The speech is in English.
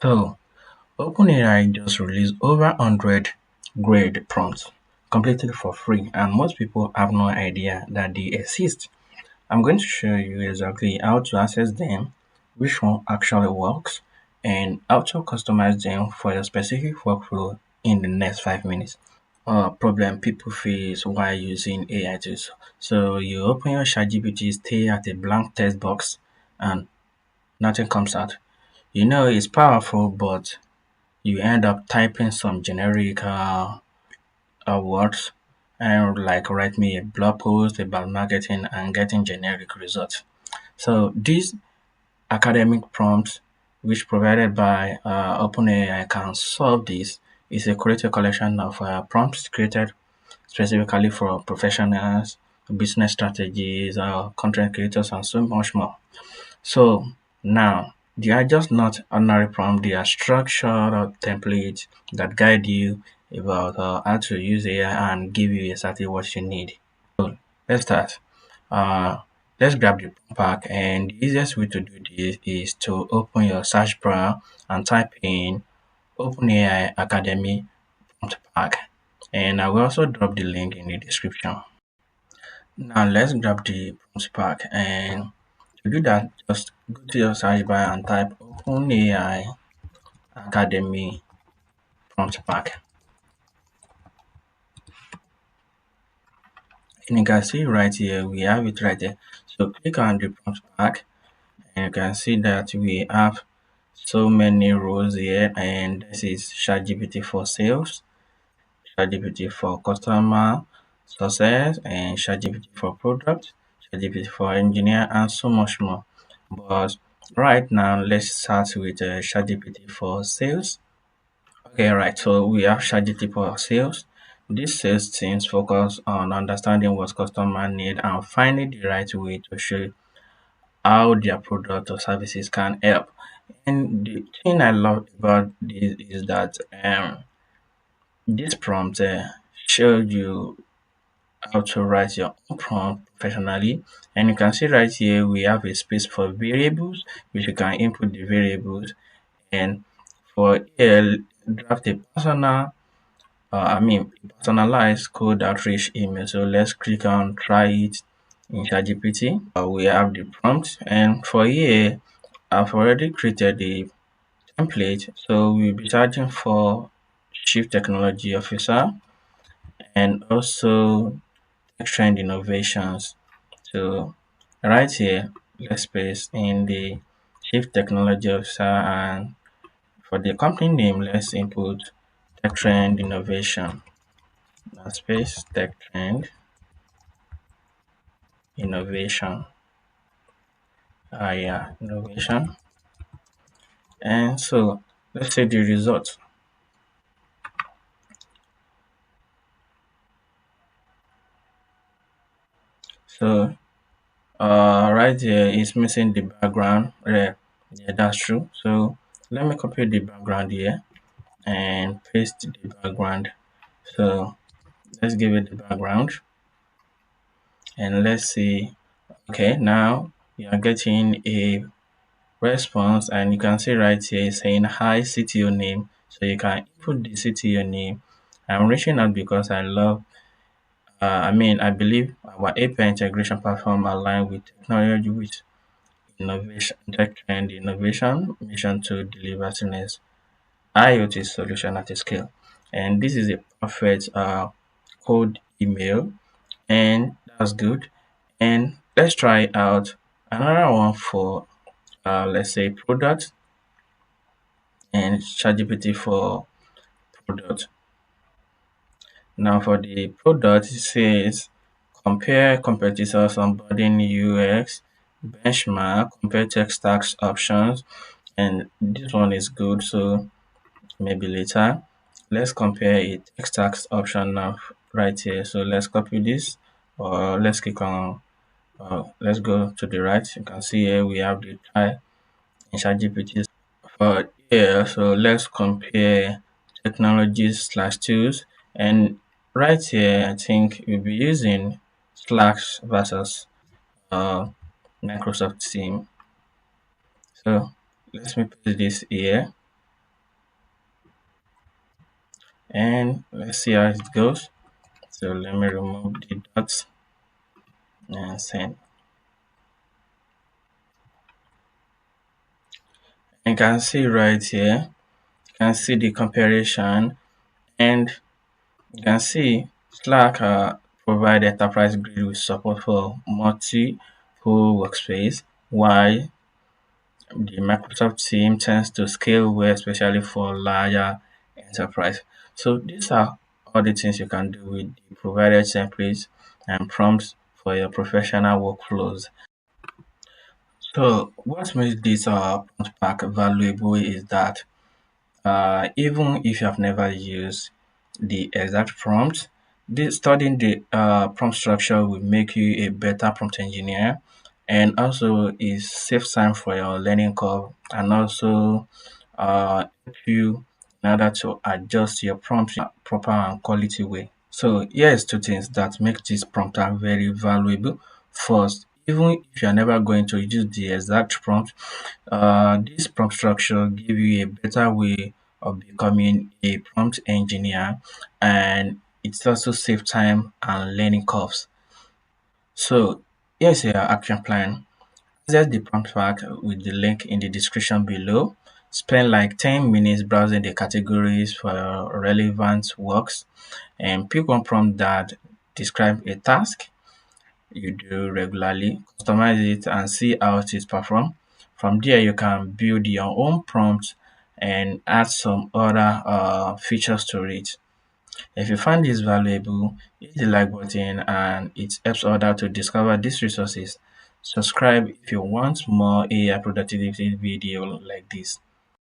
So, OpenAI just released over 100 grade prompts completely for free, and most people have no idea that they exist. I'm going to show you exactly how to access them, which one actually works, and how to customize them for your specific workflow in the next 5 minutes. Problem people face while using AI tools. So you open your ChatGPT, stay at a blank text box, and nothing comes out. You know it's powerful, but you end up typing some generic words and like write me a blog post about marketing and getting generic results. So these academic prompts, which provided by OpenAI, can solve this. Is a creative collection of prompts created specifically for professionals, business strategies, content creators, and so much more. So now they are just not ordinary prompts; they are structured templates that guide you about how to use AI and give you exactly what you need. So let's start. Uh, let's grab the prompt pack, and the easiest way to do this is to open your search bar and type in OpenAI Academy Prompt Pack. And I will also drop the link in the description. Now let's grab the prompt pack, and to do that, just go to your search bar and type OpenAI Academy Prompt Pack. And you can see right here, we have it right there. So click on the prompt pack, and you can see that we have so many rows here, and this is ChatGPT for sales, ChatGPT for customer success, and ChatGPT for product, ChatGPT for engineer, and so much more. But right now, let's start with ChatGPT for sales. Okay, right. So we have ChatGPT for sales. This sales teams focus on understanding what customers need and finding the right way to show how their product or services can help. And the thing I love about this is that this prompt shows you how to write your own prompt professionally. And you can see right here we have a space for variables, which you can input the variables. And for here, draft a personalized code outreach email. So let's click on try it in ChatGPT. We have the prompt, and for here, I've already created the template. So we'll be charging for Chief Technology Officer and also trend innovations. So right here, let's paste in the Chief Technology Officer, and for the company name, let's input Tech Trend Innovation. Space Tech Trend Innovation. Yeah, innovation. And so let's say the result. So right here is missing the background. Yeah, that's true. So let me copy the background here and paste the background. So let's give it the background, and let's see. Okay, now you are getting a response, and you can see right here saying hi CTO name. So you can input the CTO name. I'm reaching out because I believe our API integration platform align with technology with innovation, tech trend innovation, mission to deliver seamless IoT solution at a scale. And this is a perfect code email, and that's good. And let's try out another one for let's say product and ChatGPT for product. Now for the product, it says compare competitors onboarding UX, benchmark, compare tech stacks options, and this one is good. So maybe later, let's compare a tech stacks option now right here. So let's copy this, or let's click on. Let's go to the right. You can see here we have the try in ChatGPT. For here, so let's compare technologies slash tools, and right here I think we'll be using Slack versus uh, Microsoft Team. So let me put this here. and let's see how it goes. So let me remove the dots and send. You can see right here, you can see the comparison, and you can see Slack provide enterprise grade with support for multiple workspace, while the Microsoft team tends to scale well, especially for larger enterprise. So these are all the things you can do with the provided templates and prompts for your professional workflows. So what makes this prompt pack valuable is that even if you have never used the exact prompt, studying the prompt structure will make you a better prompt engineer, and also is save time for your learning curve, and also help you in order to adjust your prompt in a proper and quality way. So here's two things that make this prompt tag very valuable. First, even if you're never going to use the exact prompt, this prompt structure give you a better way of becoming a prompt engineer, and it's also save time and learning curves. So here's your action plan. Access the prompt pack with the link in the description below. Spend like 10 minutes browsing the categories for relevant works and pick one prompt that describe a task you do regularly, customize it and see how it is performed. From there, you can build your own prompt and add some other features to it. If you find this valuable, hit the like button and it helps others to discover these resources. Subscribe if you want more AI productivity video like this.